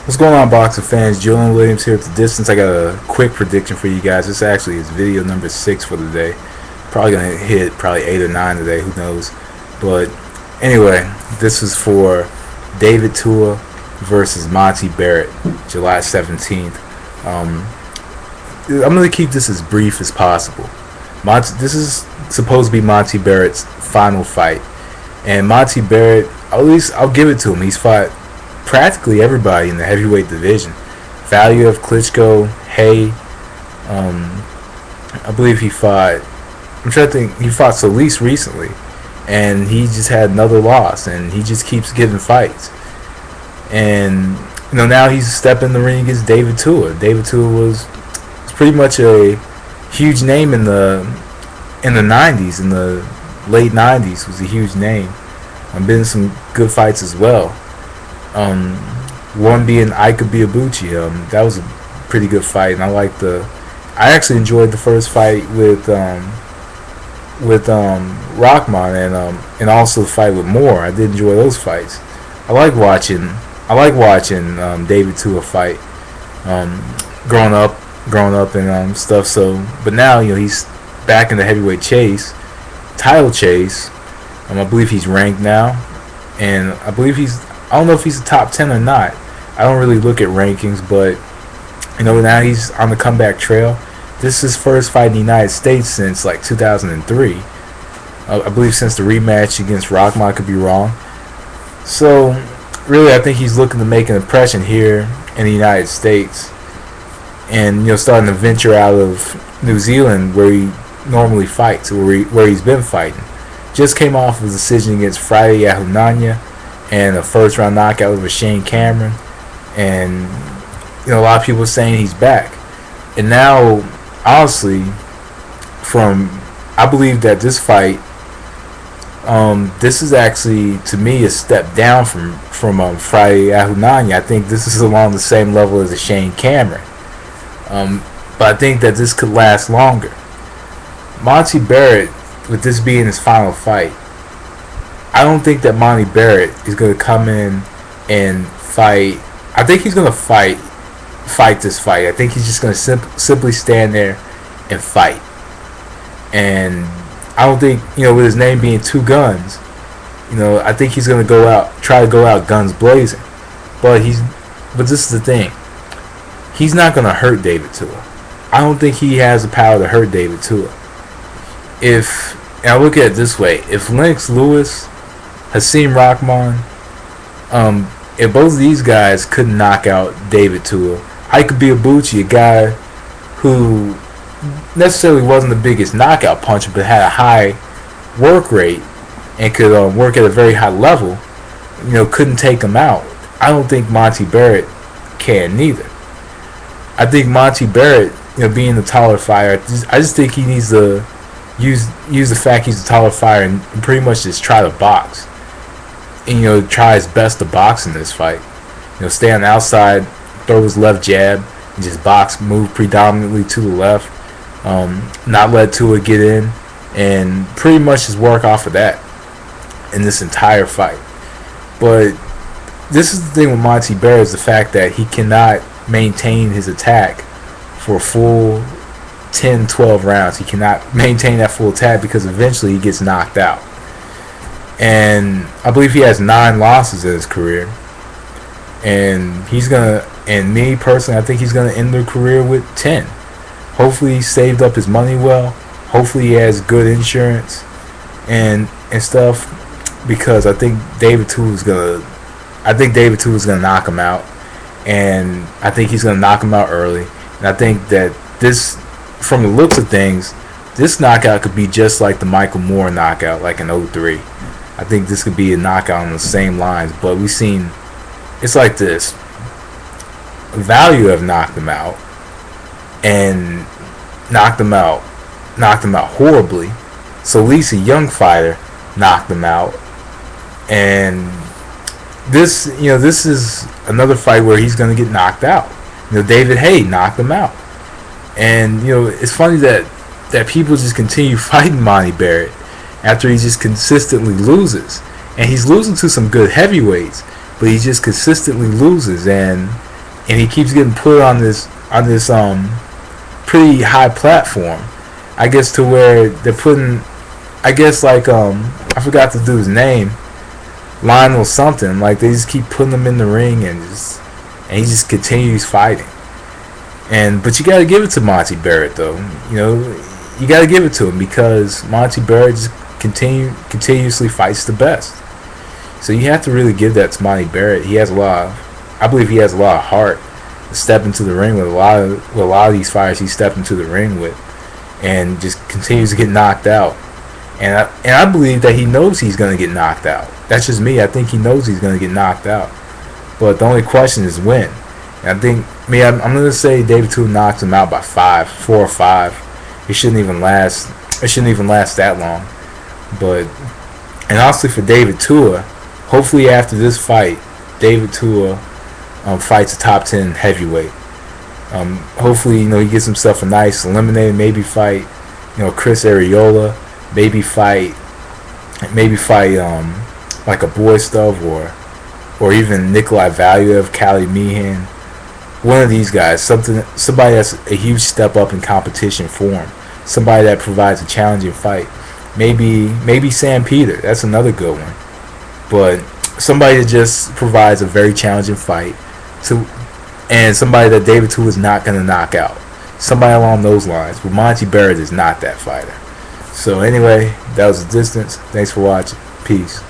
What's going on, boxing fans? Julian Williams here at the distance. I got a quick prediction for you guys. This actually is video number 6 for the day. Probably gonna hit probably 8 or 9 today. Who knows? But anyway, this is for David Tua versus Monte Barrett, July 17th. I'm gonna keep this as brief as possible. This is supposed to be Monte Barrett's final fight, and Monte Barrett, at least I'll give it to him. He's fought practically everybody in the heavyweight division. Value of Klitschko, Hay. I believe he fought. I'm trying to think. He fought Solis recently, and he just had another loss. And he just keeps getting fights. And now he's stepping in the ring against David Tua. David Tua was pretty much a huge name in the 90s, in the late 90s. Was a huge name. Been in some good fights as well. One being Ika Biabuchi. That was a pretty good fight, and I actually enjoyed the first fight with Rockman and also the fight with Moore. I did enjoy those fights. I like watching David Tua fight. Growing up and stuff. So, but now he's back in the heavyweight title chase. I believe he's ranked now, and I believe I don't know if he's a top 10 or not. I don't really look at rankings, but now he's on the comeback trail. This is his first fight in the United States since like 2003. I believe since the rematch against Rockman. I could be wrong. So really, I think he's looking to make an impression here in the United States, and starting to venture out of New Zealand where he normally fights, where he's been fighting. Just came off a decision against Friday Yahunanya and a first round knockout over Shane Cameron, and a lot of people are saying he's back. And now, honestly, I believe that this fight, this is actually to me a step down from Friday Yahunanya. I think this is along the same level as a Shane Cameron, but I think that this could last longer. Monte Barrett, with this being his final fight, I don't think that Monte Barrett is going to come in and fight. I think he's going to fight this fight. I think he's just going to simply stand there and fight. And I don't think, with his name being Two Guns, I think he's going to try to go out guns blazing. But this is the thing. He's not going to hurt David Tua. I don't think he has the power to hurt David Tua. And I look at it this way: if Lennox Lewis, Hasim Rahman, if both of these guys couldn't knock out David Tua, Ika Biabuchi, a guy who necessarily wasn't the biggest knockout puncher but had a high work rate and could work at a very high level, couldn't take him out. I don't think Monte Barrett can neither. I think Monte Barrett, being the taller fighter, I just think he needs to use the fact he's a taller fighter and pretty much just try to box. And try his best to box in this fight. Stay on the outside, throw his left jab, and just box, move predominantly to the left. Not let Tua get in, and pretty much just work off of that in this entire fight. But this is the thing with Monte Barrett, is the fact that he cannot maintain his attack for a full 10, 12 rounds. He cannot maintain that full attack because eventually he gets knocked out. And I believe he has 9 losses in his career. And me personally, I think he's gonna end their career with 10. Hopefully he saved up his money well. Hopefully he has good insurance and stuff, because I think David Tua is gonna knock him out. And I think he's gonna knock him out early. And I think that this, from the looks of things, this knockout could be just like the Michael Moore knockout, like in 03. I think this could be a knockout on the same lines, but we've seen it's like this. Value have knocked him out, and knocked him out horribly. So at least a young fighter knocked him out, and this is another fight where he's going to get knocked out. David Hay knocked him out, and it's funny that people just continue fighting Monte Barrett after he just consistently loses. And he's losing to some good heavyweights, but he just consistently loses. And and he keeps getting put on this pretty high platform. I guess to where they're putting, I guess like I forgot the dude's name, Lionel something. Like they just keep putting him in the ring and he just continues fighting. But you got to give it to Monte Barrett though. You know, you got to give it to him because Monte Barrett just continuously fights the best. So you have to really give that to Monte Barrett. He has a lot of, I believe he has a lot of heart to step into the ring with a lot of these fighters he stepped into the ring with, and just continues to get knocked out. And I believe that he knows he's going to get knocked out. That's just me. I think he knows he's going to get knocked out. But the only question is when. And I think, I'm going to say David Tua knocks him out by 4 or 5. It shouldn't even last. It shouldn't even last that long. But, and honestly, for David Tua, hopefully after this fight, David Tua fights a top 10 heavyweight. Hopefully, you know, he gets himself a nice eliminator. Maybe fight, you know, Chris Arreola. Maybe fight like a Boystov or even Nikolai Valuev, Kali Meehan. One of these guys, somebody that's a huge step up in competition for him. Somebody that provides a challenging fight. Maybe Sam Peter. That's another good one. But somebody that just provides a very challenging fight and somebody that David Tua is not going to knock out. Somebody along those lines. But Monte Barrett is not that fighter. So anyway, that was The Distance. Thanks for watching. Peace.